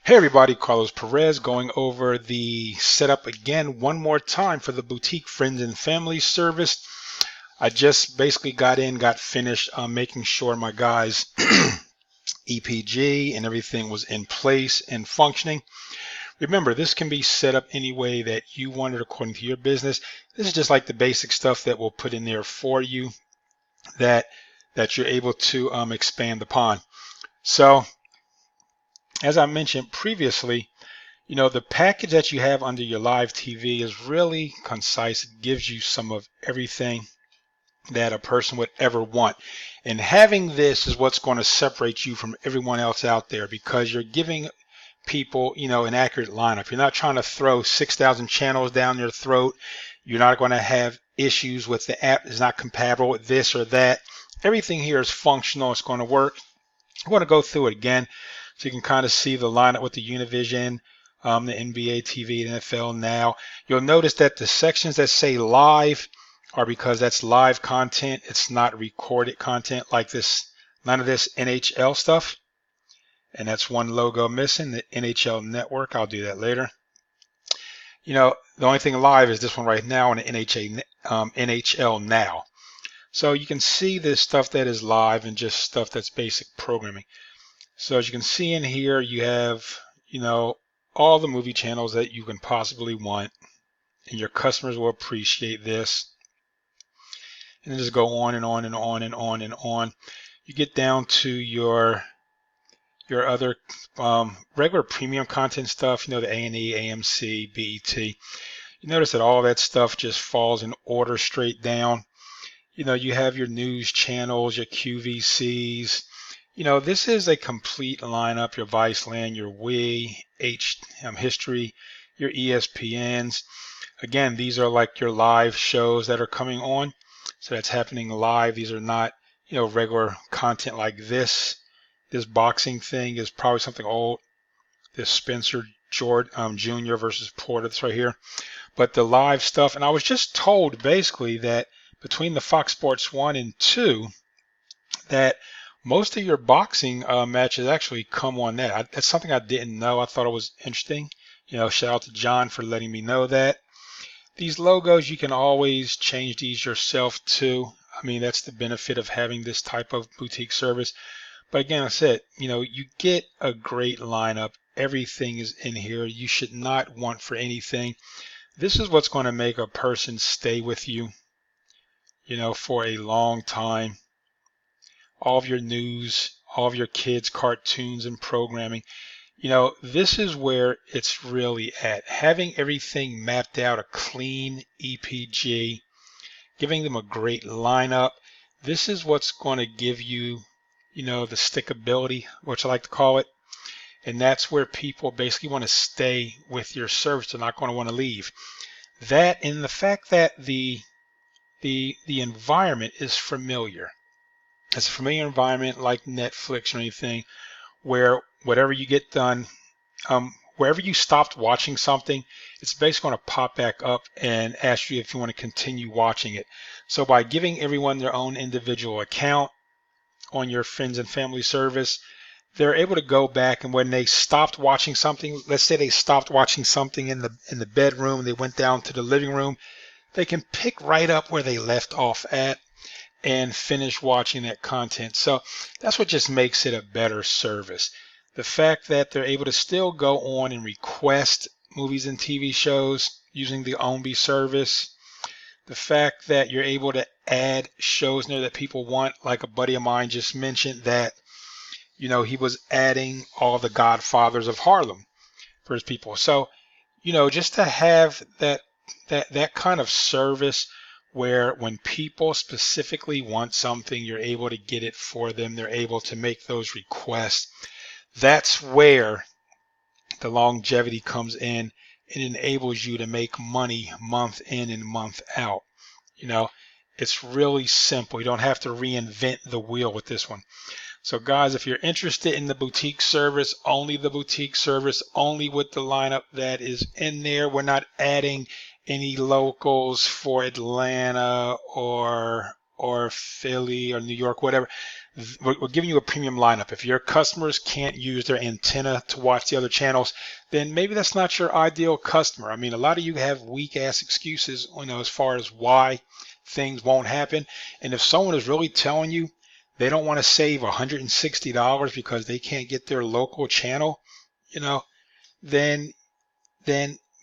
Hey everybody, Carlos Perez going over the setup again one more time for the Boutique Friends and Family Service. I just basically got finished making sure my guys' EPG and everything was in place and functioning. Remember, this can be set up any way that you want it according to your business. This is just like the basic stuff that we'll put in there for you that you're able to expand upon. So, as I mentioned previously, the package that you have under your live TV is really concise. It gives you some of everything that a person would ever want. And having this is what's going to separate you from everyone else out there, because you're giving people, an accurate lineup. You're not trying to throw 6,000 channels down their throat. You're not going to have issues with the app is not compatible with this or that. Everything here is functional. It's going to work. I want to go through it again so you can kind of see the lineup with the Univision, the NBA TV, the NFL Now. You'll notice that the sections that say live are because that's live content. It's not recorded content like this, none of this NHL stuff. And that's one logo missing, the NHL Network. I'll do that later. The only thing live is this one right now on the NHL Now. So you can see this stuff that is live and just stuff that's basic programming. So as you can see in here, you have, all the movie channels that you can possibly want, and your customers will appreciate this. And then just go on and on and on and on and on. You get down to your other regular premium content stuff, the A&E, AMC, BET. You notice that all that stuff just falls in order straight down. You have your news channels, your QVCs. This is a complete lineup, your Viceland, your Wii, History, your ESPNs. Again, these are like your live shows that are coming on. So that's happening live. These are not, regular content like this. This boxing thing is probably something old. This Spencer Jr. versus Porter, that's right here. But the live stuff, and I was just told basically that between the Fox Sports 1 and 2, that most of your boxing matches actually come on that. That's something I didn't know. I thought it was interesting. Shout out to John for letting me know that. These logos, you can always change these yourself too. I mean, that's the benefit of having this type of boutique service. But again, I said, you get a great lineup. Everything is in here. You should not want for anything. This is what's going to make a person stay with you, for a long time. All of your news, all of your kids' cartoons and programming. This is where it's really at. Having everything mapped out, a clean EPG, giving them a great lineup. This is what's going to give you, the stickability, which I like to call it. And that's where people basically want to stay with your service. They're not going to want to leave. That and the fact that the environment is familiar. It's a familiar environment like Netflix or anything, where whatever you get done, wherever you stopped watching something, it's basically going to pop back up and ask you if you want to continue watching it. So by giving everyone their own individual account on your friends and family service, they're able to go back, and when they stopped watching something, let's say they stopped watching something in the bedroom, they went down to the living room, they can pick right up where they left off at and finish watching that content. So that's what just makes it a better service. The fact that they're able to still go on and request movies and TV shows using the OMB service. The fact that you're able to add shows in there that people want, like a buddy of mine just mentioned that, he was adding all the Godfathers of Harlem for his people. So, just to have that kind of service where when people specifically want something, you're able to get it for them. They're able to make those requests. That's where the longevity comes in and enables you to make money month in and month out. It's really simple. You don't have to reinvent the wheel with this one. So guys, if you're interested in the boutique service, only the boutique service, only with the lineup that is in there. We're not adding any locals for Atlanta or Philly or New York, whatever. we're giving you a premium lineup. If your customers can't use their antenna to watch the other channels, then maybe that's not your ideal customer. I mean, a lot of you have weak ass excuses, as far as why things won't happen. And if someone is really telling you they don't want to save $160 because they can't get their local channel, then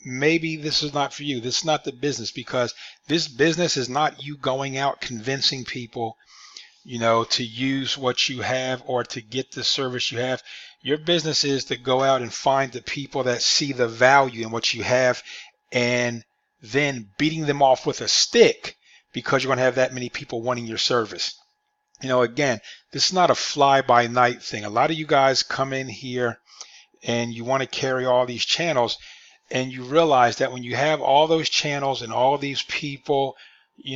maybe this is not for you. This is not the business, because this business is not you going out convincing people to use what you have or to get the service you have. Your business is to go out and find the people that see the value in what you have, and then beating them off with a stick because you're going to have that many people wanting your service. Again, this is not a fly-by-night thing. A lot of you guys come in here and you want to carry all these channels, and you realize that when you have all those channels and all these people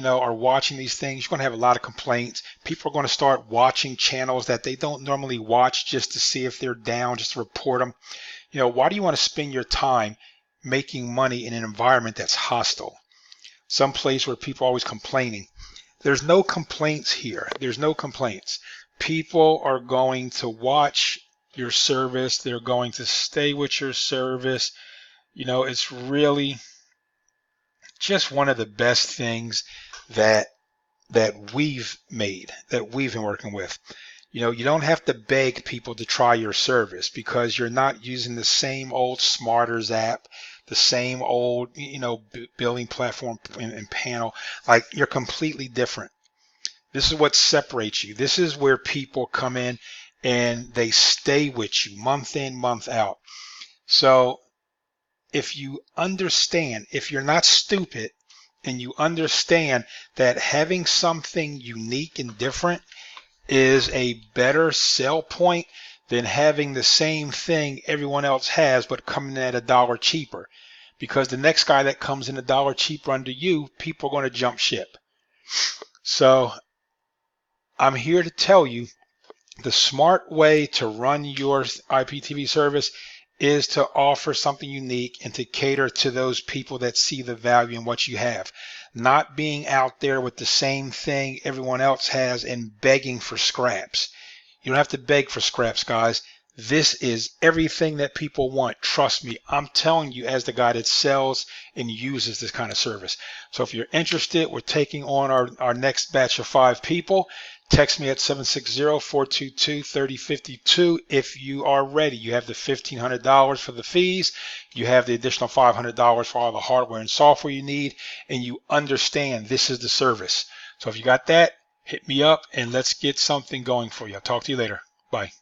are watching these things, you're going to have a lot of complaints. People are going to start watching channels that they don't normally watch just to see if they're down, just to report them. Why do you want to spend your time making money in an environment that's hostile? Some place where people are always complaining. There's no complaints here. There's no complaints. People are going to watch your service. They're going to stay with your service. It's really just one of the best things that we've made, that we've been working with. You don't have to beg people to try your service, because you're not using the same old Smarters app, the same old billing platform and panel. Like, you're completely different. This is what separates you. This is where people come in and they stay with you month in, month out. So if you understand, if you're not stupid and you understand that having something unique and different is a better sell point than having the same thing everyone else has but coming in at $1 cheaper, because the next guy that comes in $1 cheaper under you, people are going to jump ship. So I'm here to tell you, the smart way to run your IPTV service is to offer something unique and to cater to those people that see the value in what you have, not being out there with the same thing everyone else has and begging for scraps. You don't have to beg for scraps, guys. This is everything that people want. Trust me, I'm telling you as the guy that sells and uses this kind of service. So if you're interested, we're taking on our next batch of 5 people. Text me at 760-422-3052 if you are ready. You have the $1,500 for the fees. You have the additional $500 for all the hardware and software you need, and you understand this is the service. So if you got that, hit me up and let's get something going for you. I'll talk to you later. Bye.